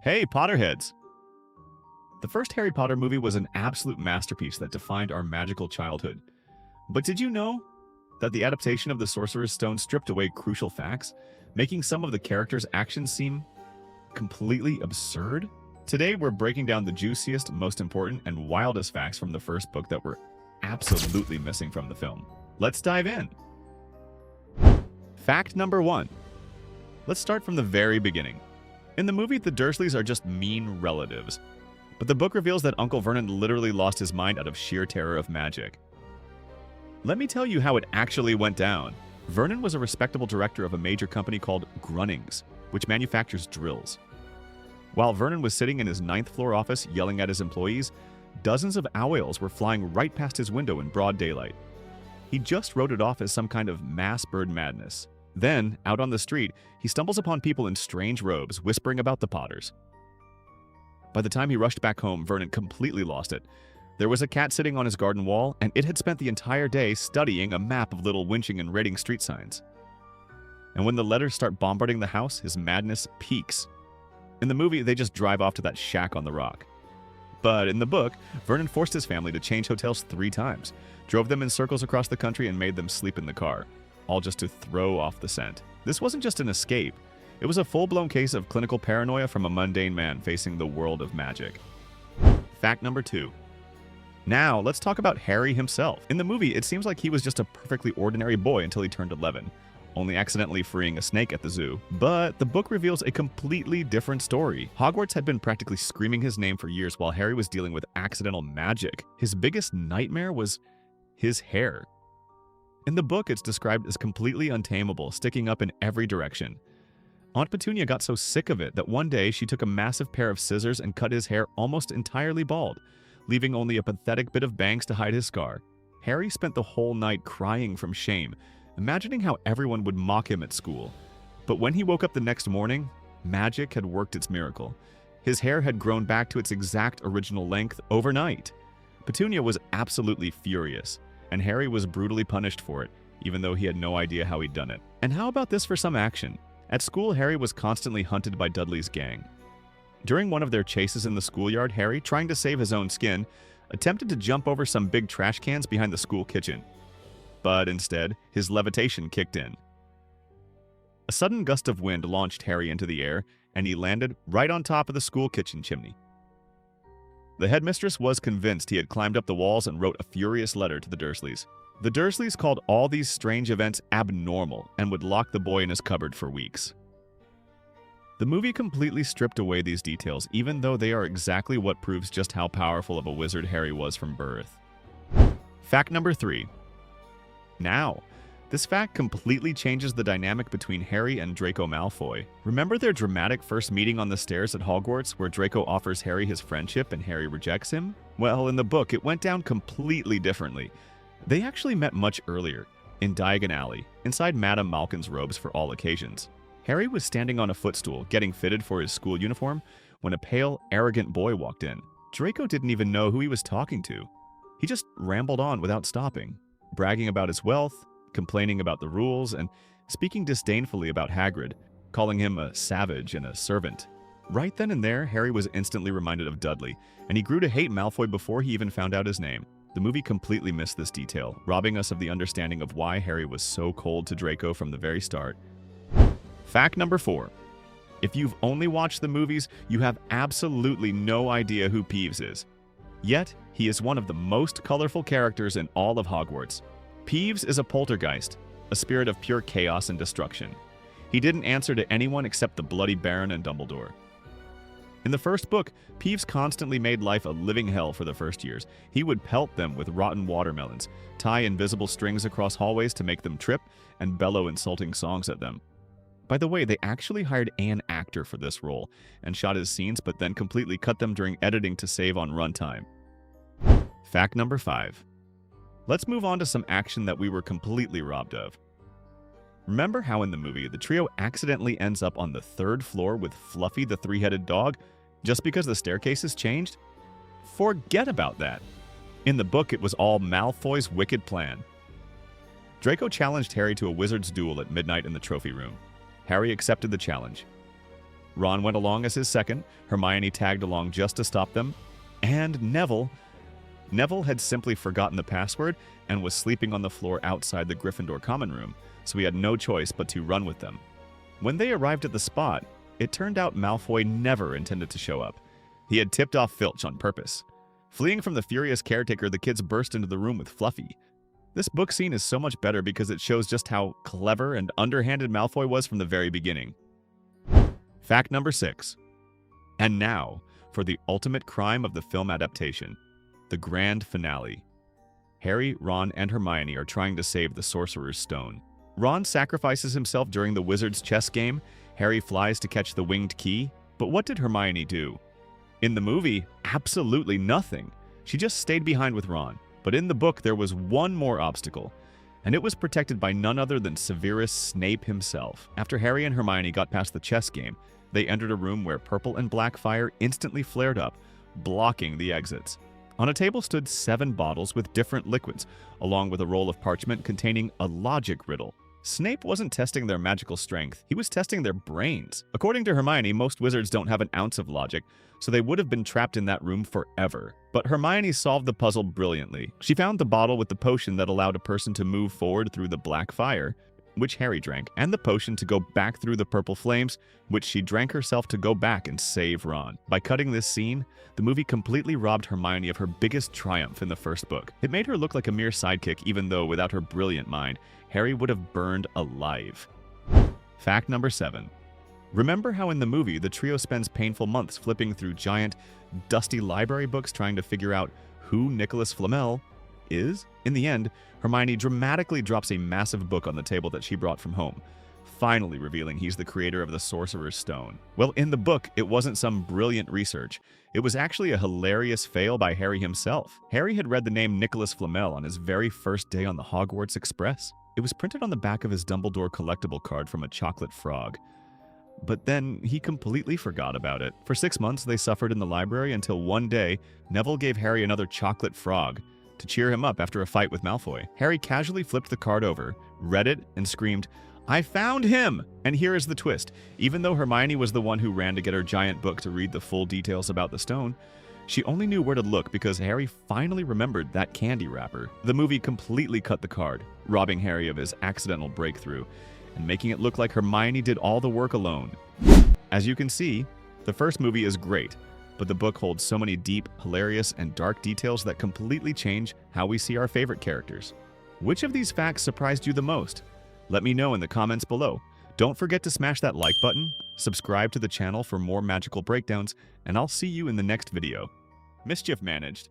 Hey, Potterheads! The first Harry Potter movie was an absolute masterpiece that defined our magical childhood. But did you know that the adaptation of the Sorcerer's Stone stripped away crucial facts, making some of the characters' actions seem completely absurd? Today, we're breaking down the juiciest, most important, and wildest facts from the first book that were absolutely missing from the film. Let's dive in. Fact number 1. Let's start from the very beginning. In the movie, the Dursleys are just mean relatives. But the book reveals that Uncle Vernon literally lost his mind out of sheer terror of magic. Let me tell you how it actually went down. Vernon was a respectable director of a major company called Grunnings, which manufactures drills. While Vernon was sitting in his 9th floor office yelling at his employees, dozens of owls were flying right past his window in broad daylight. He just wrote it off as some kind of mass bird madness. Then, out on the street, he stumbles upon people in strange robes whispering about the Potters. By the time he rushed back home, Vernon completely lost it. There was a cat sitting on his garden wall, and it had spent the entire day studying a map of little winching and raiding street signs. And when the letters start bombarding the house, his madness peaks. In the movie, they just drive off to that shack on the rock. But in the book, Vernon forced his family to change hotels 3 times, drove them in circles across the country, and made them sleep in the car, all just to throw off the scent. This wasn't just an escape. It was a full-blown case of clinical paranoia from a mundane man facing the world of magic. Fact number 2. Now, let's talk about Harry himself. In the movie, it seems like he was just a perfectly ordinary boy until he turned 11, only accidentally freeing a snake at the zoo. But the book reveals a completely different story. Hogwarts had been practically screaming his name for years while Harry was dealing with accidental magic. His biggest nightmare was his hair. In the book, it's described as completely untamable, sticking up in every direction. Aunt Petunia got so sick of it that one day she took a massive pair of scissors and cut his hair almost entirely bald, leaving only a pathetic bit of bangs to hide his scar. Harry spent the whole night crying from shame, imagining how everyone would mock him at school. But when he woke up the next morning, magic had worked its miracle. His hair had grown back to its exact original length overnight. Petunia was absolutely furious, and Harry was brutally punished for it, even though he had no idea how he'd done it. And how about this for some action? At school, Harry was constantly hunted by Dudley's gang. During one of their chases in the schoolyard, Harry, trying to save his own skin, attempted to jump over some big trash cans behind the school kitchen. But instead, his levitation kicked in. A sudden gust of wind launched Harry into the air, and he landed right on top of the school kitchen chimney. The headmistress was convinced he had climbed up the walls and wrote a furious letter to the Dursleys. The Dursleys called all these strange events abnormal and would lock the boy in his cupboard for weeks. The movie completely stripped away these details, even though they are exactly what proves just how powerful of a wizard Harry was from birth. Fact number 3. Now, this fact completely changes the dynamic between Harry and Draco Malfoy. Remember their dramatic first meeting on the stairs at Hogwarts where Draco offers Harry his friendship and Harry rejects him? Well, in the book, it went down completely differently. They actually met much earlier, in Diagon Alley, inside Madame Malkin's robes for all occasions. Harry was standing on a footstool, getting fitted for his school uniform, when a pale, arrogant boy walked in. Draco didn't even know who he was talking to. He just rambled on without stopping, bragging about his wealth, complaining about the rules, and speaking disdainfully about Hagrid, calling him a savage and a servant. Right then and there, Harry was instantly reminded of Dudley, and he grew to hate Malfoy before he even found out his name. The movie completely missed this detail, robbing us of the understanding of why Harry was so cold to Draco from the very start. Fact number 4. If you've only watched the movies, you have absolutely no idea who Peeves is. Yet, he is one of the most colorful characters in all of Hogwarts. Peeves is a poltergeist, a spirit of pure chaos and destruction. He didn't answer to anyone except the bloody Baron and Dumbledore. In the first book, Peeves constantly made life a living hell for the first years. He would pelt them with rotten watermelons, tie invisible strings across hallways to make them trip, and bellow insulting songs at them. By the way, they actually hired an actor for this role and shot his scenes, but then completely cut them during editing to save on runtime. Fact number 5. Let's move on to some action that we were completely robbed of. Remember how in the movie, the trio accidentally ends up on the 3rd floor with Fluffy the 3-headed dog just because the staircases changed? Forget about that. In the book, it was all Malfoy's wicked plan. Draco challenged Harry to a wizard's duel at midnight in the trophy room. Harry accepted the challenge. Ron went along as his second, Hermione tagged along just to stop them, and Neville had simply forgotten the password and was sleeping on the floor outside the Gryffindor common room, so he had no choice but to run with them. When they arrived at the spot, it turned out Malfoy never intended to show up. He had tipped off Filch on purpose. Fleeing from the furious caretaker, the kids burst into the room with Fluffy. This book scene is so much better because it shows just how clever and underhanded Malfoy was from the very beginning. Fact number 6. And now, for the ultimate crime of the film adaptation, the grand finale. Harry, Ron, and Hermione are trying to save the Sorcerer's Stone. Ron sacrifices himself during the Wizard's chess game. Harry flies to catch the winged key. But what did Hermione do? In the movie, absolutely nothing. She just stayed behind with Ron. But in the book, there was one more obstacle, and it was protected by none other than Severus Snape himself. After Harry and Hermione got past the chess game, they entered a room where purple and black fire instantly flared up, blocking the exits. On a table stood 7 bottles with different liquids, along with a roll of parchment containing a logic riddle. Snape wasn't testing their magical strength, he was testing their brains. According to Hermione, most wizards don't have an ounce of logic, so they would have been trapped in that room forever. But Hermione solved the puzzle brilliantly. She found the bottle with the potion that allowed a person to move forward through the black fire, which Harry drank, and the potion to go back through the purple flames, which she drank herself to go back and save Ron. By cutting this scene, the movie completely robbed Hermione of her biggest triumph in the first book. It made her look like a mere sidekick, even though without her brilliant mind, Harry would have burned alive. Fact number 7. Remember how in the movie, the trio spends painful months flipping through giant, dusty library books trying to figure out who Nicolas Flamel is? In the end, Hermione dramatically drops a massive book on the table that she brought from home, finally revealing he's the creator of the Sorcerer's Stone. Well, in the book, it wasn't some brilliant research. It was actually a hilarious fail by Harry himself. Harry had read the name Nicolas Flamel on his very first day on the Hogwarts Express. It was printed on the back of his Dumbledore collectible card from a chocolate frog. But then he completely forgot about it. For 6 months, they suffered in the library until one day, Neville gave Harry another chocolate frog to cheer him up after a fight with Malfoy. Harry casually flipped the card over, read it, and screamed, "I found him!" And here is the twist. Even though Hermione was the one who ran to get her giant book to read the full details about the stone, she only knew where to look because Harry finally remembered that candy wrapper. The movie completely cut the card, robbing Harry of his accidental breakthrough, and making it look like Hermione did all the work alone. As you can see, the first movie is great, but the book holds so many deep, hilarious, and dark details that completely change how we see our favorite characters. Which of these facts surprised you the most? Let me know in the comments below. Don't forget to smash that like button, subscribe to the channel for more magical breakdowns, and I'll see you in the next video. Mischief managed.